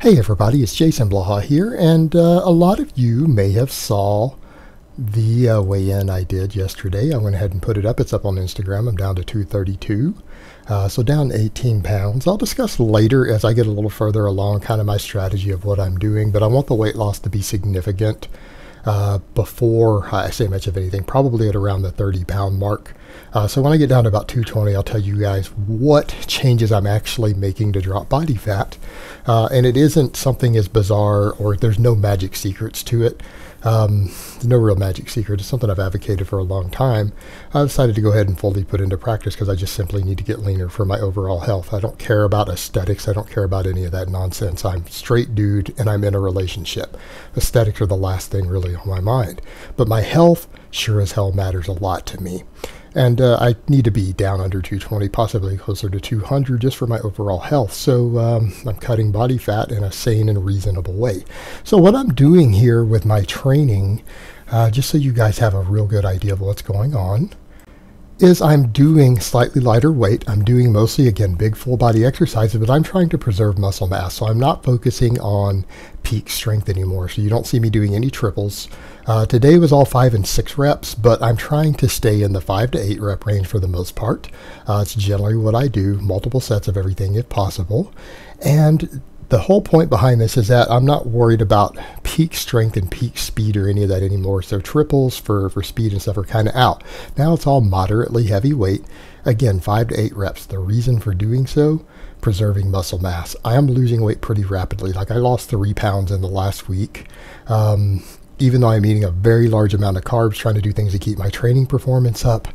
Hey everybody, it's Jason Blaha here, and a lot of you may have saw the weigh-in I did yesterday. I went ahead and put it up. It's up on Instagram. I'm down to 232, so down 18 pounds. I'll discuss later as I get a little further along kind of my strategy of what I'm doing, but I want the weight loss to be significant before I say much of anything, probably at around the 30-pound mark. So when I get down to about 220, I'll tell you guys what changes I'm actually making to drop body fat. And it isn't something as bizarre, or there's no magic secrets to it. No real magic secret. It's something I've advocated for a long time. I decided to go ahead and fully put into practice because I just simply need to get leaner for my overall health. I don't care about aesthetics. I don't care about any of that nonsense. I'm a straight dude and I'm in a relationship. Aesthetics are the last thing really on my mind. But my health sure as hell matters a lot to me. And I need to be down under 220, possibly closer to 200 just for my overall health. So I'm cutting body fat in a sane and reasonable way. So what I'm doing here with my training, just so you guys have a real good idea of what's going on, is I'm doing slightly lighter weight. I'm doing mostly, again, big full body exercises, but I'm trying to preserve muscle mass. So I'm not focusing on peak strength anymore. So you don't see me doing any triples. Today was all 5 and 6 reps, but I'm trying to stay in the 5 to 8 rep range for the most part. It's generally what I do, multiple sets of everything if possible. And the whole point behind this is that I'm not worried about peak strength and peak speed or any of that anymore. So triples for speed and stuff are kind of out. Now it's all moderately heavy weight. Again, 5 to 8 reps. The reason for doing so, preserving muscle mass. I am losing weight pretty rapidly. Like I lost 3 pounds in the last week. Even though I'm eating a very large amount of carbs, trying to do things to keep my training performance up,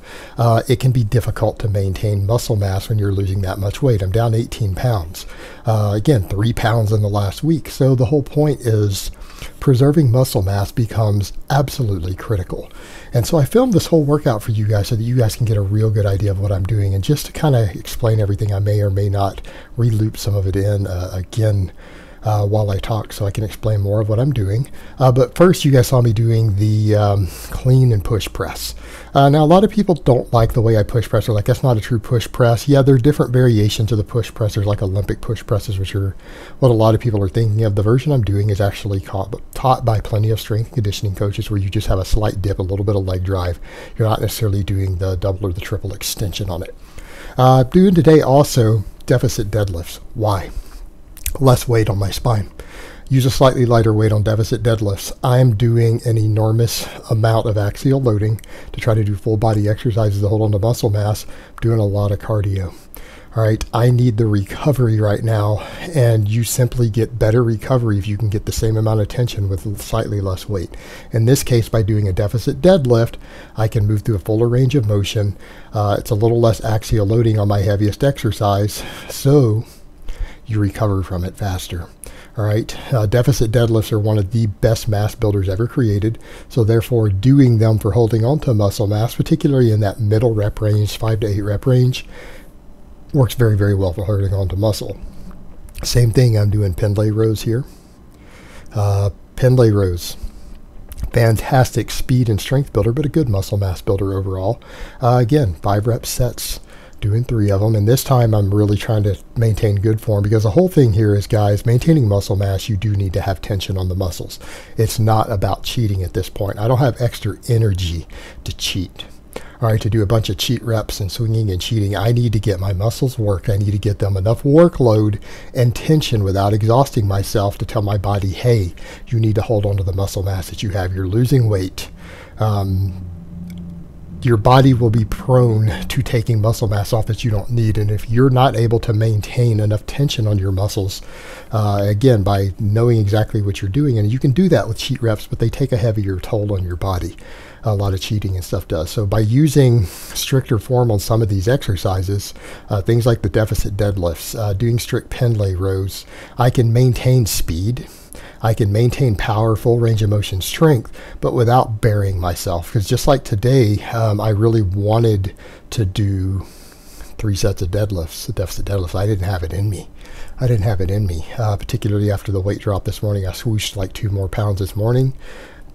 it can be difficult to maintain muscle mass when you're losing that much weight. I'm down 18 pounds. Again, 3 pounds in the last week. So the whole point is preserving muscle mass becomes absolutely critical. And so I filmed this whole workout for you guys so that you guys can get a real good idea of what I'm doing. And just to kind of explain everything, I may or may not re-loop some of it in again while I talk so I can explain more of what I'm doing. But first, you guys saw me doing the clean and push press. Now, a lot of people don't like the way I push press. They're like, that's not a true push press. Yeah, there are different variations of the push press. There's like Olympic push presses, which are what a lot of people are thinking of. The version I'm doing is actually taught by plenty of strength and conditioning coaches, where you just have a slight dip, a little bit of leg drive. You're not necessarily doing the double or the triple extension on it. Doing today also deficit deadlifts. Why? Less weight on my spine. Use a slightly lighter weight on deficit deadlifts. I'm doing an enormous amount of axial loading to try to do full body exercises to hold on to muscle mass. I'm doing a lot of cardio. All right, I need the recovery right now, and you simply get better recovery if you can get the same amount of tension with slightly less weight. In this case, by doing a deficit deadlift, I can move through a fuller range of motion. It's a little less axial loading on my heaviest exercise, so you recover from it faster. All right, deficit deadlifts are one of the best mass builders ever created. So therefore, doing them for holding on to muscle mass, particularly in that middle rep range, 5 to 8 rep range, works very, very well for holding on to muscle. Same thing, I'm doing Pendlay rows here. Pendlay rows. Fantastic speed and strength builder, but a good muscle mass builder overall. Again, 5 rep sets. Doing 3 of them, and this time I'm really trying to maintain good form, because the whole thing here is, guys, maintaining muscle mass, you do need to have tension on the muscles. It's not about cheating at this point. I don't have extra energy to cheat. All right, to do a bunch of cheat reps and swinging and cheating. I need to get my muscles work. I need to get them enough workload and tension without exhausting myself to tell my body, hey, you need to hold on to the muscle mass that you have. You're losing weight. Your body will be prone to taking muscle mass off that you don't need. And if you're not able to maintain enough tension on your muscles, again, by knowing exactly what you're doing, and you can do that with cheat reps, but they take a heavier toll on your body. A lot of cheating and stuff does. So by using stricter form on some of these exercises, things like the deficit deadlifts, doing strict Pendlay rows, I can maintain speed. I can maintain power, full range of motion, strength, but without burying myself. Because just like today, I really wanted to do 3 sets of deadlifts, the deficit deadlifts. I didn't have it in me. Particularly after the weight drop this morning. I swooshed like 2 more pounds this morning.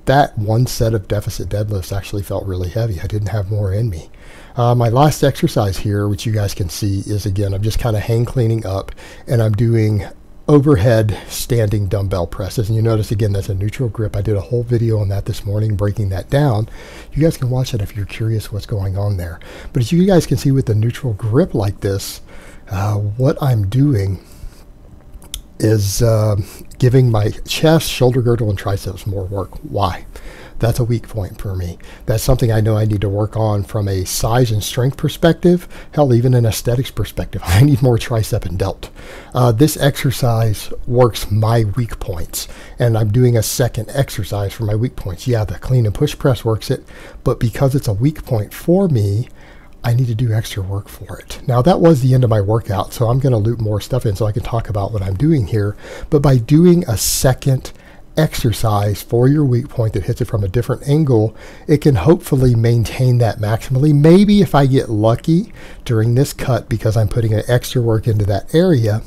That 1 set of deficit deadlifts actually felt really heavy. I didn't have more in me. My last exercise here, which you guys can see, is, again, I'm just kind of hang cleaning up, and I'm doing overhead standing dumbbell presses. And you notice again that's a neutral grip. I did a whole video on that this morning breaking that down. You guys can watch it if you're curious what's going on there. But as you guys can see with the neutral grip like this, what I'm doing is giving my chest, shoulder girdle, and triceps more work. Why? That's a weak point for me. That's something I know I need to work on from a size and strength perspective. Hell, even an aesthetics perspective. I need more tricep and delt. This exercise works my weak points, and I'm doing a second exercise for my weak points. Yeah, the clean and push press works it, but because it's a weak point for me, I need to do extra work for it. Now that was the end of my workout, so I'm going to loop more stuff in so I can talk about what I'm doing here. But by doing a second exercise for your weak point that hits it from a different angle, it can hopefully maintain that maximally. Maybe if I get lucky during this cut because I'm putting an extra work into that area,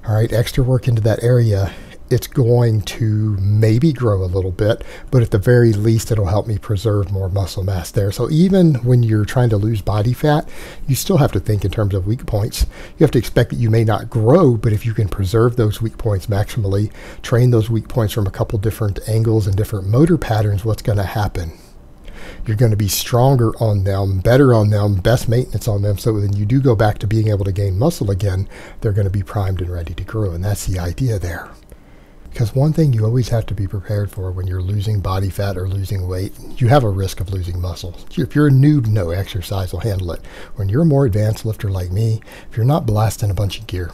all right, extra work into that area, it's going to maybe grow a little bit, but at the very least it'll help me preserve more muscle mass there. So even when you're trying to lose body fat, you still have to think in terms of weak points. You have to expect that you may not grow, but if you can preserve those weak points maximally, train those weak points from a couple different angles and different motor patterns, what's going to happen? You're going to be stronger on them, better on them, best maintenance on them, so when you do go back to being able to gain muscle again, they're going to be primed and ready to grow. And that's the idea there. Because one thing you always have to be prepared for when you're losing body fat or losing weight, you have a risk of losing muscle. If you're a noob, no, exercise will handle it. When you're a more advanced lifter like me, if you're not blasting a bunch of gear,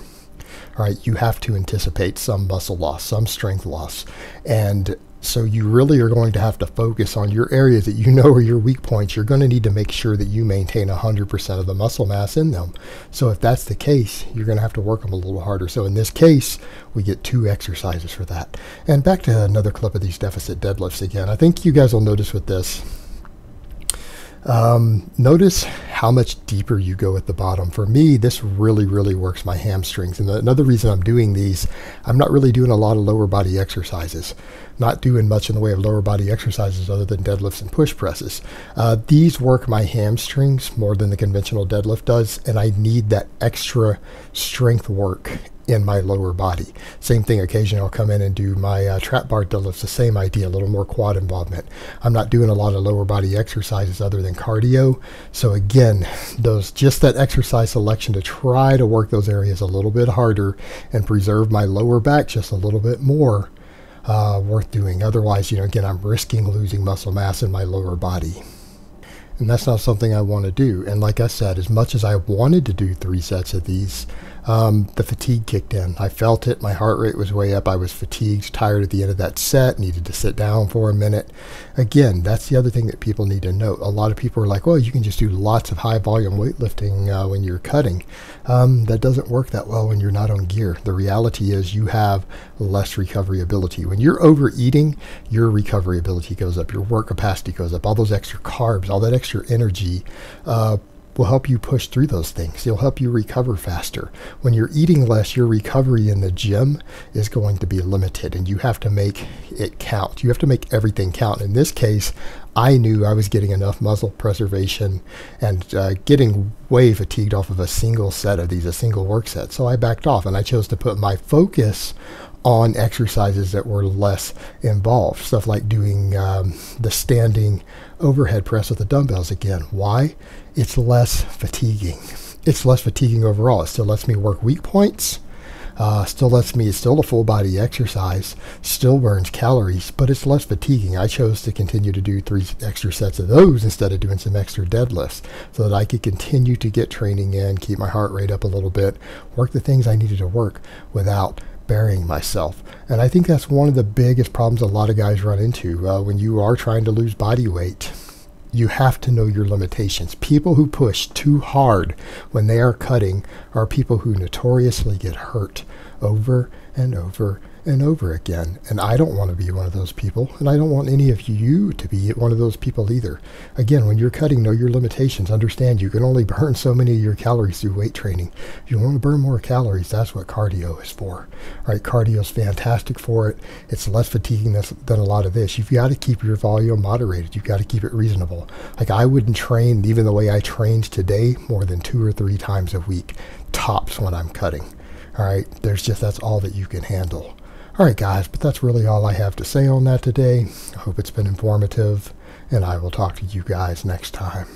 all right, you have to anticipate some muscle loss, some strength loss. And so you really are going to have to focus on your areas that you know are your weak points. You're going to need to make sure that you maintain 100% of the muscle mass in them. So if that's the case, you're going to have to work them a little harder. So in this case, we get 2 exercises for that. And back to another clip of these deficit deadlifts again. I think you guys will notice with this, notice how much deeper you go at the bottom. For me, this really works my hamstrings. And another reason I'm doing these, I'm not really doing a lot of lower body exercises. Not doing much in the way of lower body exercises other than deadlifts and push presses. These work my hamstrings more than the conventional deadlift does, and I need that extra strength work in my lower body. Same thing, occasionally I'll come in and do my trap bar deadlifts, the same idea, a little more quad involvement. I'm not doing a lot of lower body exercises other than cardio. So again, just that exercise selection to try to work those areas a little bit harder and preserve my lower back just a little bit more, worth doing. Otherwise, again, I'm risking losing muscle mass in my lower body. And that's not something I want to do. And like I said, as much as I wanted to do 3 sets of these, the fatigue kicked in. I felt it. My heart rate was way up. I was fatigued, tired at the end of that set, needed to sit down for a minute. Again, that's the other thing that people need to note. A lot of people are like, well, you can just do lots of high volume weightlifting when you're cutting. That doesn't work that well when you're not on gear. The reality is you have less recovery ability. When you're overeating, your recovery ability goes up, your work capacity goes up, all those extra carbs, all that extra energy will help you push through those things. It'll help you recover faster. When you're eating less, your recovery in the gym is going to be limited, and you have to make it count. You have to make everything count. In this case, I knew I was getting enough muscle preservation and getting way fatigued off of a single set of these, a single work set. So I backed off, and I chose to put my focus on exercises that were less involved. Stuff like doing the standing overhead press with the dumbbells again. Why? It's less fatiguing. It's less fatiguing overall. It still lets me work weak points. It's still a full body exercise, still burns calories, but it's less fatiguing. I chose to continue to do 3 extra sets of those instead of doing some extra deadlifts so that I could continue to get training in, keep my heart rate up a little bit, work the things I needed to work without burying myself. And I think that's one of the biggest problems a lot of guys run into when you are trying to lose body weight. You have to know your limitations. People who push too hard when they are cutting are people who notoriously get hurt over and over and over again. And I don't want to be one of those people, and I don't want any of you to be one of those people either. Again, when you're cutting, know your limitations. Understand you can only burn so many of your calories through weight training. If you want to burn more calories, that's what cardio is for. All right, cardio is fantastic for it. It's less fatiguing than a lot of this. You've got to keep your volume moderated. You've got to keep it reasonable. Like, I wouldn't train, even the way I trained today, more than 2 or 3 times a week, tops when I'm cutting. All right, that's all that you can handle. All right, guys, but that's really all I have to say on that today. I hope it's been informative, and I will talk to you guys next time.